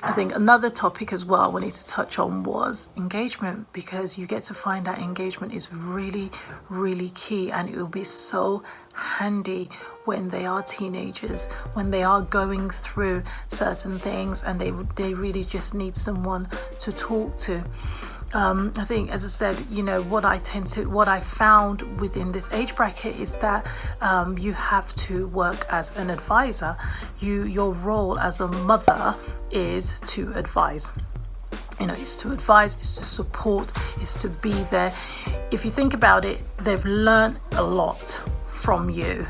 I think another topic as well I wanted to touch on was engagement, because you get to find out engagement is really, really key, and it will be so handy when they are teenagers, when they are going through certain things and they really just need someone to talk to. I think, as I said, what I found within this age bracket is that you have to work as an advisor. Your role as a mother is to advise. Is to advise, is to support, is to be there. If you think about it, they've learned a lot from you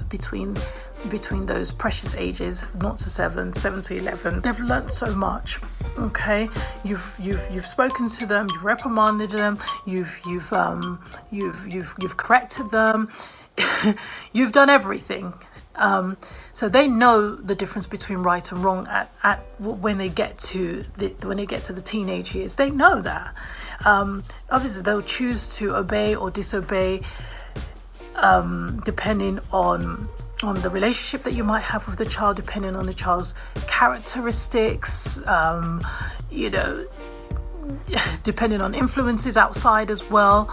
between those precious ages 0 to 7, 7 to 11. They've learned so much. Okay, you've spoken to them, you've reprimanded them, you've corrected them, you've done everything. So they know the difference between right and wrong at when they get to the teenage years. They know that. Obviously, they'll choose to obey or disobey, depending on the relationship that you might have with the child, depending on the child's characteristics, depending on influences outside as well.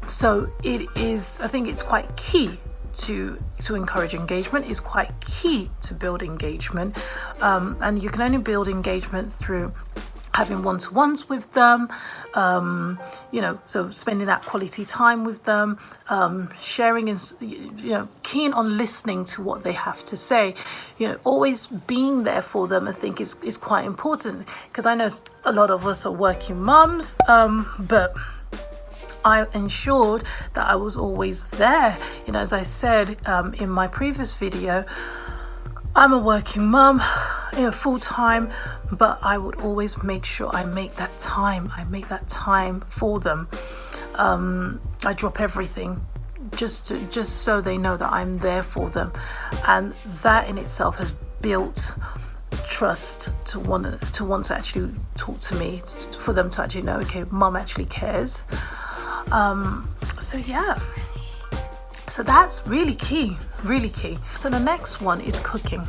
So I think it's quite key to encourage engagement. Is quite key to build engagement, and you can only build engagement through having one-to-ones with them, so spending that quality time with them, sharing and, keen on listening to what they have to say, always being there for them, I think is quite important, because I know a lot of us are working mums, but I ensured that I was always there. As I said in my previous video, I'm a working mum, full time, but I would always make sure I make that time. I make that time for them. I drop everything just so they know that I'm there for them, and that in itself has built trust to want to actually talk to me, for them to actually know, okay, mum actually cares. So that's really key. So the next one is cooking.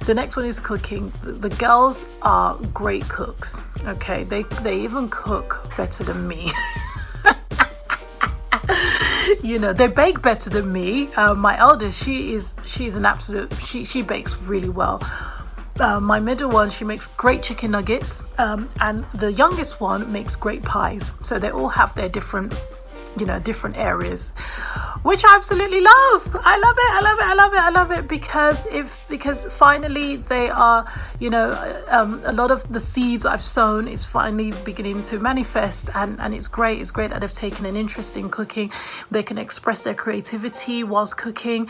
The next one is cooking. The girls are great cooks. Okay, they even cook better than me. They bake better than me. My eldest, she's an absolute. She bakes really well. My middle one, she makes great chicken nuggets, and the youngest one makes great pies. So they all have their different areas, which I absolutely love. I love it because finally they are, a lot of the seeds I've sown is finally beginning to manifest, and it's great. It's great that they've taken an interest in cooking. They can express their creativity whilst cooking.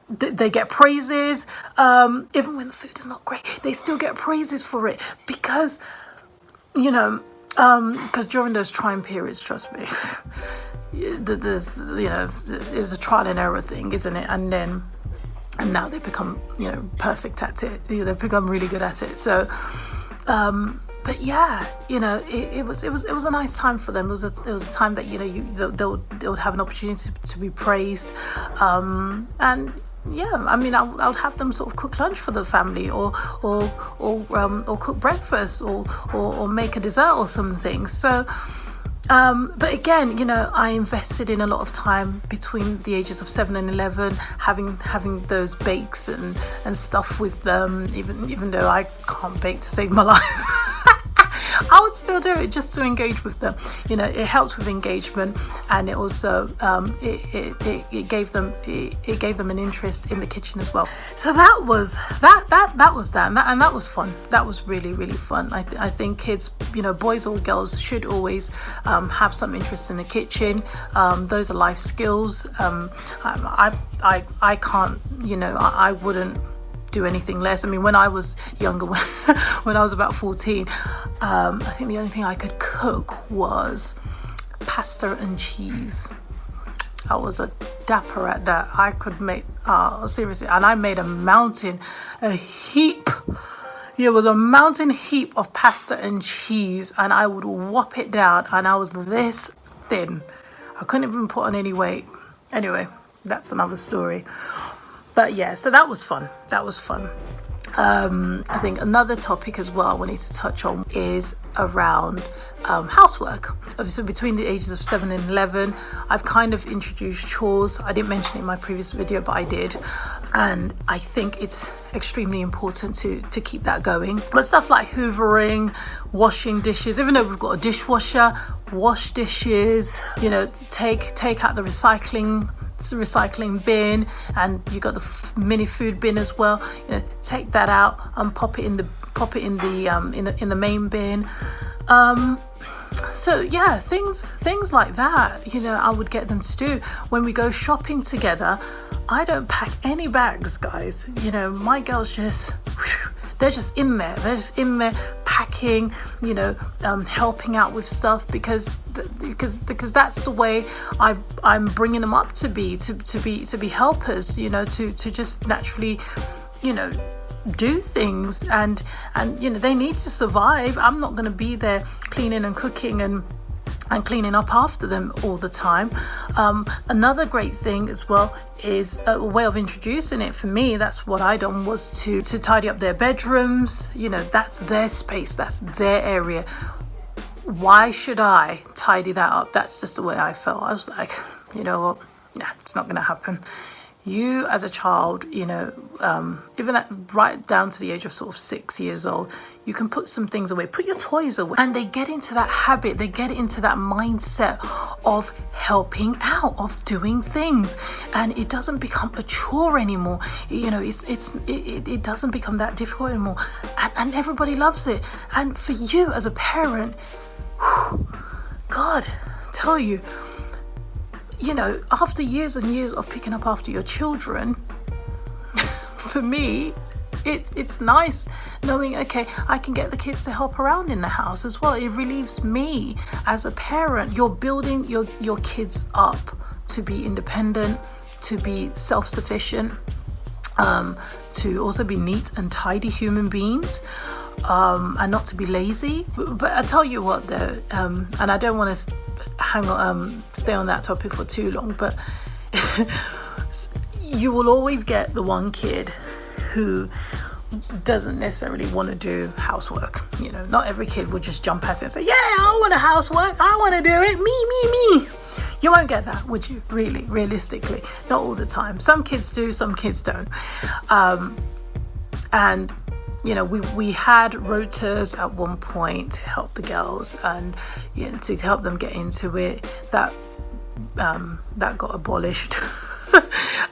They get praises, even when the food is not great. They still get praises for it because during those trying periods, trust me, there's a trial and error thing, isn't it? And now they become perfect at it. They've become really good at it. So but yeah, it was a nice time for them. It was a time that they would have an opportunity to be praised, and yeah, I mean, I would have them sort of cook lunch for the family, or cook breakfast, or make a dessert or something. So, but again, I invested in a lot of time between the ages of 7 and 11, having those bakes and stuff with them. Even though I can't bake to save my life. I would still do it just to engage with them. It helped with engagement, and it also it gave them an interest in the kitchen as well. So that was that, and that was fun. That was really, really fun. I think kids, boys or girls, should always have some interest in the kitchen. Those are life skills. I can't, I wouldn't do anything less. I mean, when I was younger, when I was about 14, I think the only thing I could cook was pasta and cheese. I was a dapper at that. I could make, seriously, and I made a heap. It was a mountain heap of pasta and cheese, and I would whop it down, and I was this thin. I couldn't even put on any weight. Anyway, that's another story. But yeah, so that was fun. I think another topic as well I wanted to touch on is around housework. Obviously, between the ages of 7 and 11, I've kind of introduced chores. I didn't mention it in my previous video, but I did. And I think it's extremely important to keep that going. But stuff like hoovering, washing dishes, even though we've got a dishwasher, wash dishes, take out the recycling bin, and you got the mini food bin as well. Take that out and pop it in the main bin. So yeah, things like that, I would get them to do. When we go shopping together, I don't pack any bags, guys. My girls they're just in there. They're just in there packing, helping out with stuff because that's the way I'm bringing them up to be helpers. To just naturally, do things and they need to survive. I'm not going to be there cleaning and cooking and cleaning up after them all the time. Another great thing as well is a way of introducing it for me. That's what I done, was to tidy up their bedrooms. That's their space, that's their area. Why should I tidy that up? That's just the way I felt. I was like, you know what? Nah, it's not going to happen. You as a child, even right down to the age of sort of 6 years old, you can put some things away, put your toys away, and they get into that habit, they get into that mindset of helping out, of doing things, and it doesn't become a chore anymore. It doesn't become that difficult anymore, and everybody loves it. And for you as a parent, God, tell you. After years and years of picking up after your children, for me, it's nice knowing, okay, I can get the kids to help around in the house as well. It relieves me as a parent. You're building your kids up to be independent, to be self-sufficient, to also be neat and tidy human beings. And not to be lazy. But I tell you what though, and I don't want to stay on that topic for too long, but you will always get the one kid who doesn't necessarily want to do housework. Not every kid will just jump at it and say, yeah, I want to housework, I want to do it, me. You won't get that, would you? Really, realistically, not all the time. Some kids do, some kids don't. And we had rotas at one point to help the girls and to help them get into it. That got abolished.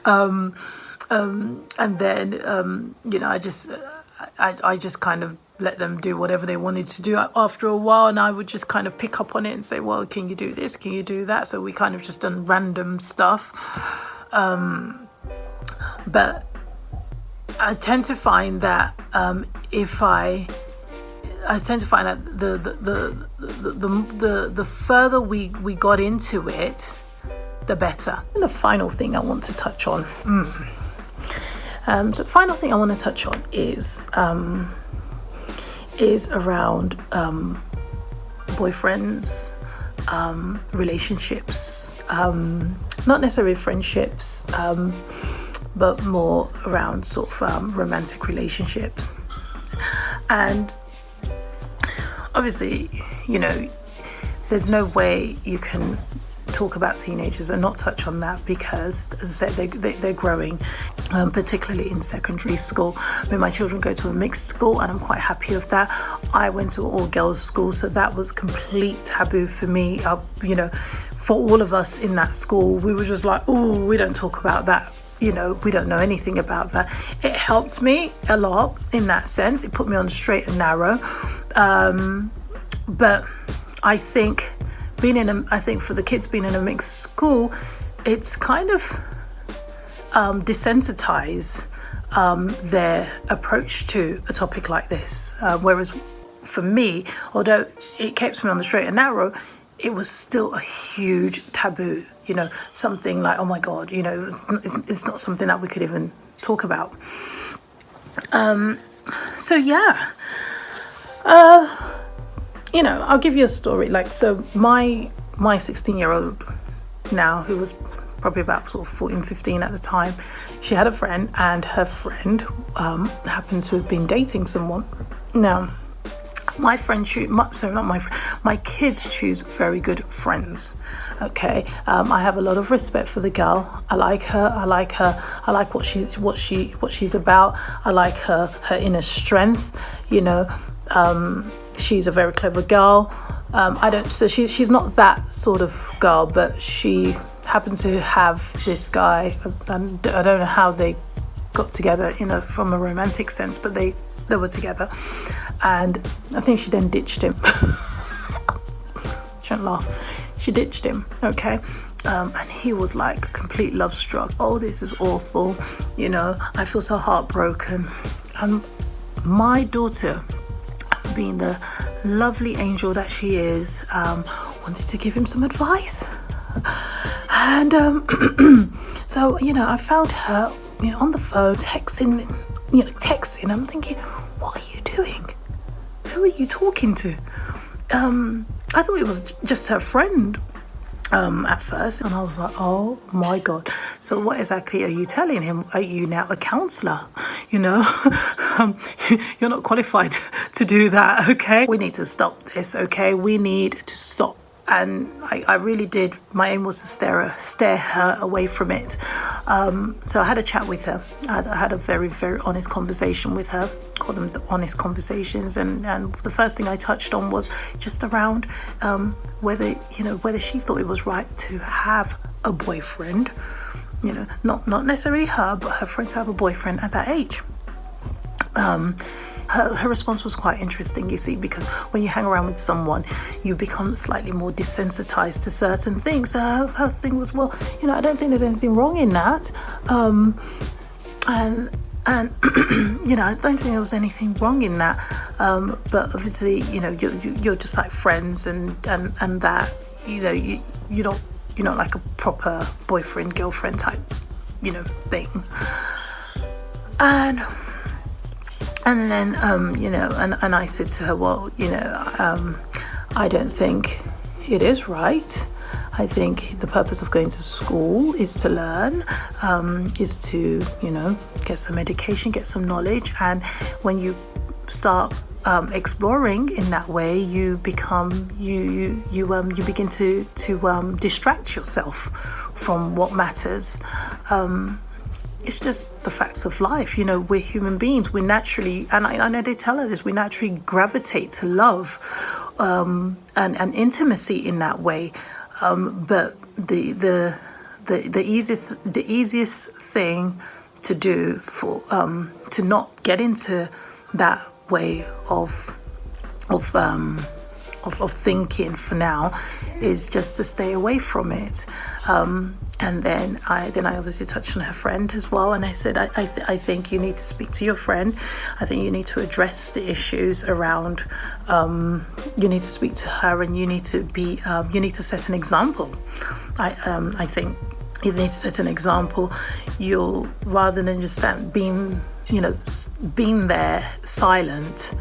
And then I just kind of let them do whatever they wanted to do after a while, and I would just kind of pick up on it and say, well, can you do this? Can you do that? So we kind of just done random stuff. But I tend to find that the further we got into it, the better. And the final thing I want to touch on. So the final thing I want to touch on is around boyfriends, relationships, not necessarily friendships, but more around sort of romantic relationships. And obviously, there's no way you can talk about teenagers and not touch on that, because as I said, they're growing, particularly in secondary school. I mean, my children go to a mixed school and I'm quite happy with that. I went to an all girls school, so that was complete taboo for me. For all of us in that school, we were just like, oh, we don't talk about that. We don't know anything about that. It helped me a lot in that sense. It put me on the straight and narrow. But I think for the kids being in a mixed school, it's kind of desensitized their approach to a topic like this. Whereas for me, although it kept me on the straight and narrow, it was still a huge taboo. Something like, oh my God, it's not something that we could even talk about. So yeah, I'll give you a story. So my 16-year-old now, who was probably about sort of 14, 15 at the time. She had a friend, and her friend happened to have been dating someone. Now, my kids choose very good friends. Okay, I have a lot of respect for the girl. I like her. I like what she's about. I like her inner strength. She's a very clever girl. So she's not that sort of girl, but she happened to have this guy, and I don't know how they got together, from a romantic sense, but they were together, and I think she then ditched him. Shouldn't laugh. She ditched him, okay? And he was like complete love struck. Oh, this is awful. I feel so heartbroken. And my daughter, being the lovely angel that she is, wanted to give him some advice. And so, I found her, on the phone, texting. I'm thinking, what are you doing? Who are you talking to? I thought it was just her friend at first, and I was like, oh my God. So what exactly are you telling him? Are you now a counsellor? You're not qualified to do that, okay? We need to stop this, okay? We need to stop. And I really did. My aim was to stare her away from it. So I had a chat with her. I had a very, very honest conversation with her. Call them the honest conversations. And the first thing I touched on was just around whether she thought it was right to have a boyfriend. Not necessarily her, but her friend to have a boyfriend at that age. Her response was quite interesting, you see, because when you hang around with someone, you become slightly more desensitized to certain things. So her thing was, well, I don't think there's anything wrong in that. And I don't think there was anything wrong in that. But obviously, you're just like friends, and that, you're not like a proper boyfriend, girlfriend type, thing. And then, and I said to her, well, I don't think it is right. I think the purpose of going to school is to learn, is to, get some education, get some knowledge. And when you start exploring in that way, you become, you begin to distract yourself from what matters. It's just the facts of life. We're human beings. We naturally, and I know they tell us this, we naturally gravitate to love and intimacy in that way. But the easiest thing to do for to not get into that way of thinking for now is just to stay away from it. And then I obviously touched on her friend as well, and I said I think you need to speak to your friend. I think you need to address the issues around. You need to speak to her, and you need to set an example. I think you need to set an example. You'll, rather than just being there silent.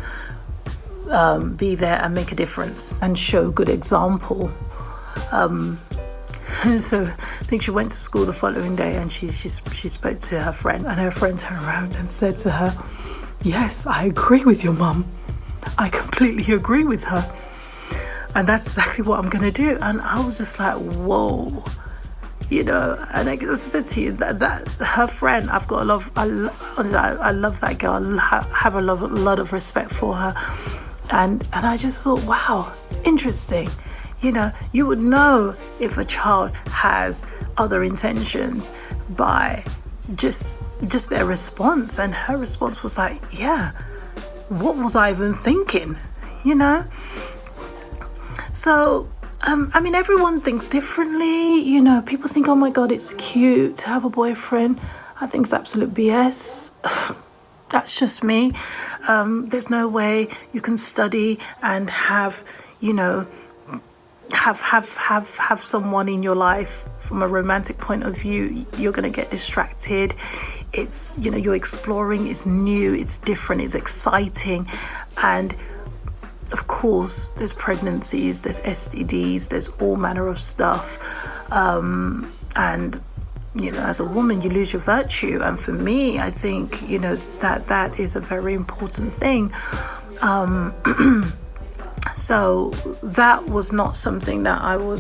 Be there and make a difference and show good example. So I think she went to school the following day, and she spoke to her friend, and her friend turned around and said to her, yes, I agree with your mum. I completely agree with her. And that's exactly what I'm going to do. And I was just like, whoa. And as I said to you, that her friend, I've got I love that girl. I have a lot of respect for her. And I just thought, wow, interesting. You would know if a child has other intentions by just their response. And her response was like, yeah, what was I even thinking? So, everyone thinks differently. People think, oh my God, it's cute to have a boyfriend. I think it's absolute BS. That's just me. There's no way you can study and have someone in your life from a romantic point of view. You're going to get distracted. It's, you're exploring, it's new, it's different, it's exciting. And of course, there's pregnancies, there's STDs, there's all manner of stuff. And as a woman, you lose your virtue. And for me, I think, that is a very important thing. So that was not something that I would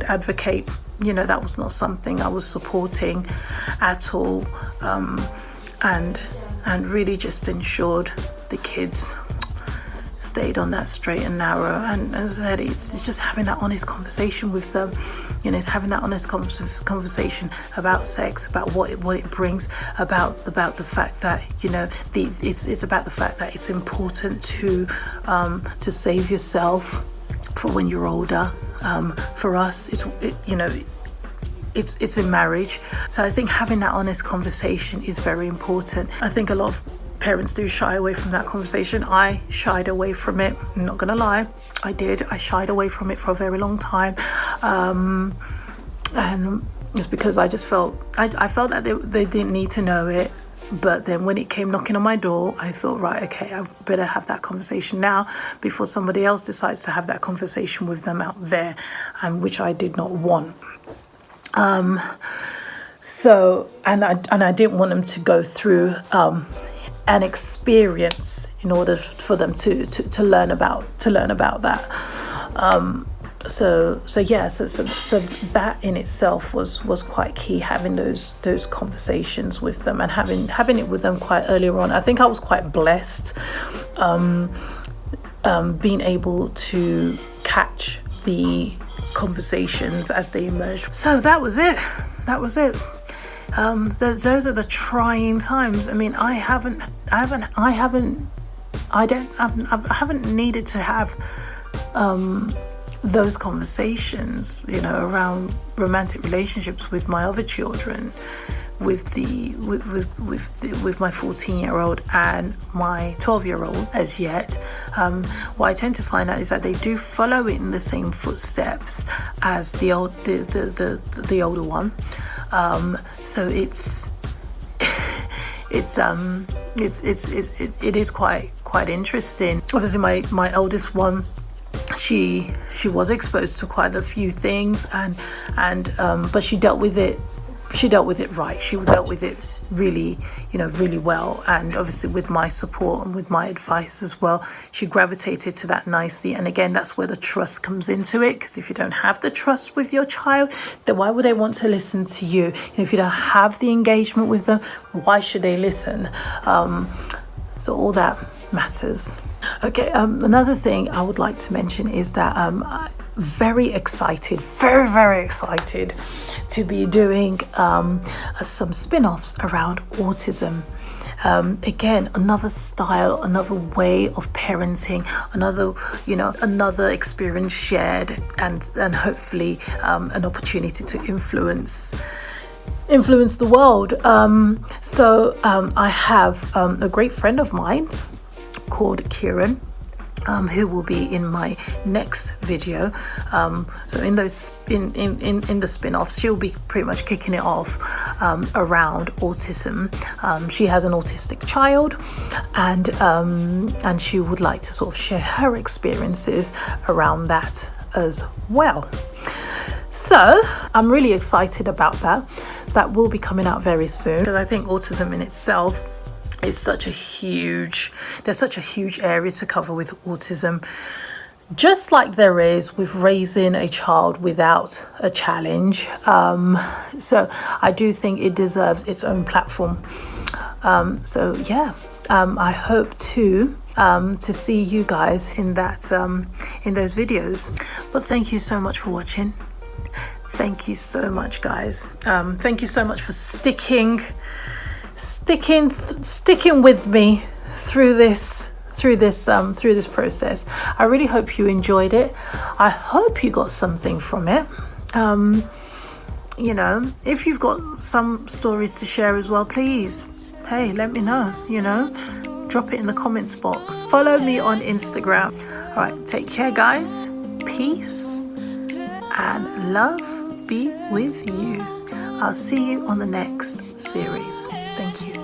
advocate. That was not something I was supporting at all. And really just ensured the kids stayed on that straight and narrow. And as I said, it's just having that honest conversation with them. It's having that honest conversation about sex, about what it brings, about the fact that it's about the fact that it's important to save yourself for when you're older. For us, it's in marriage. So I think having that honest conversation is very important. I think a lot of parents do shy away from that conversation. I shied away from it. I'm not gonna lie, I did. I shied away from it for a very long time, and it's because I just felt I felt that they didn't need to know it. But then when it came knocking on my door, I thought, right, okay, I better have that conversation now before somebody else decides to have that conversation with them out there, and which I did not want. So I didn't want them to go through an experience in order for them to learn about that. So that in itself was quite key, having those conversations with them and having it with them quite earlier on. I think I was quite blessed, being able to catch the conversations as they emerged. So that was it. Those are the trying times. I mean, I haven't needed to have those conversations, around romantic relationships with my other children, with my 14-year-old and my 12-year-old as yet. What I tend to find out is that they do follow in the same footsteps as the older one. So it is quite interesting. Obviously, my oldest one, she was exposed to quite a few things, but she dealt with it right. She dealt with it really well, and obviously with my support and with my advice as well, she gravitated to that nicely. And again, that's where the trust comes into it, because if you don't have the trust with your child, then why would they want to listen to you? If you don't have the engagement with them, why should they listen? So all that matters. Okay, another thing I would like to mention is that I'm very excited to be doing some spin-offs around autism. Again, another style, another way of parenting, another experience shared, and hopefully an opportunity to influence the world. So I have a great friend of mine called Kieran, who will be in my next video. So in the spin-offs, she'll be pretty much kicking it off around autism. She has an autistic child, and she would like to sort of share her experiences around that as well. So I'm really excited about that. That will be coming out very soon, because I think autism in itself is there's such a huge area to cover with autism, just like there is with raising a child without a challenge. So I do think it deserves its own platform. So yeah, I hope to see you guys in that in those videos. But thank you so much for watching. Thank you so much, guys. Thank you so much for sticking with me through this process. I really hope you enjoyed it. I hope you got something from it. If you've got some stories to share as well, please, hey, let me know. Drop it in the comments box. Follow me on Instagram. All right, take care, guys. Peace and love be with you. I'll see you on the next series. Thank you.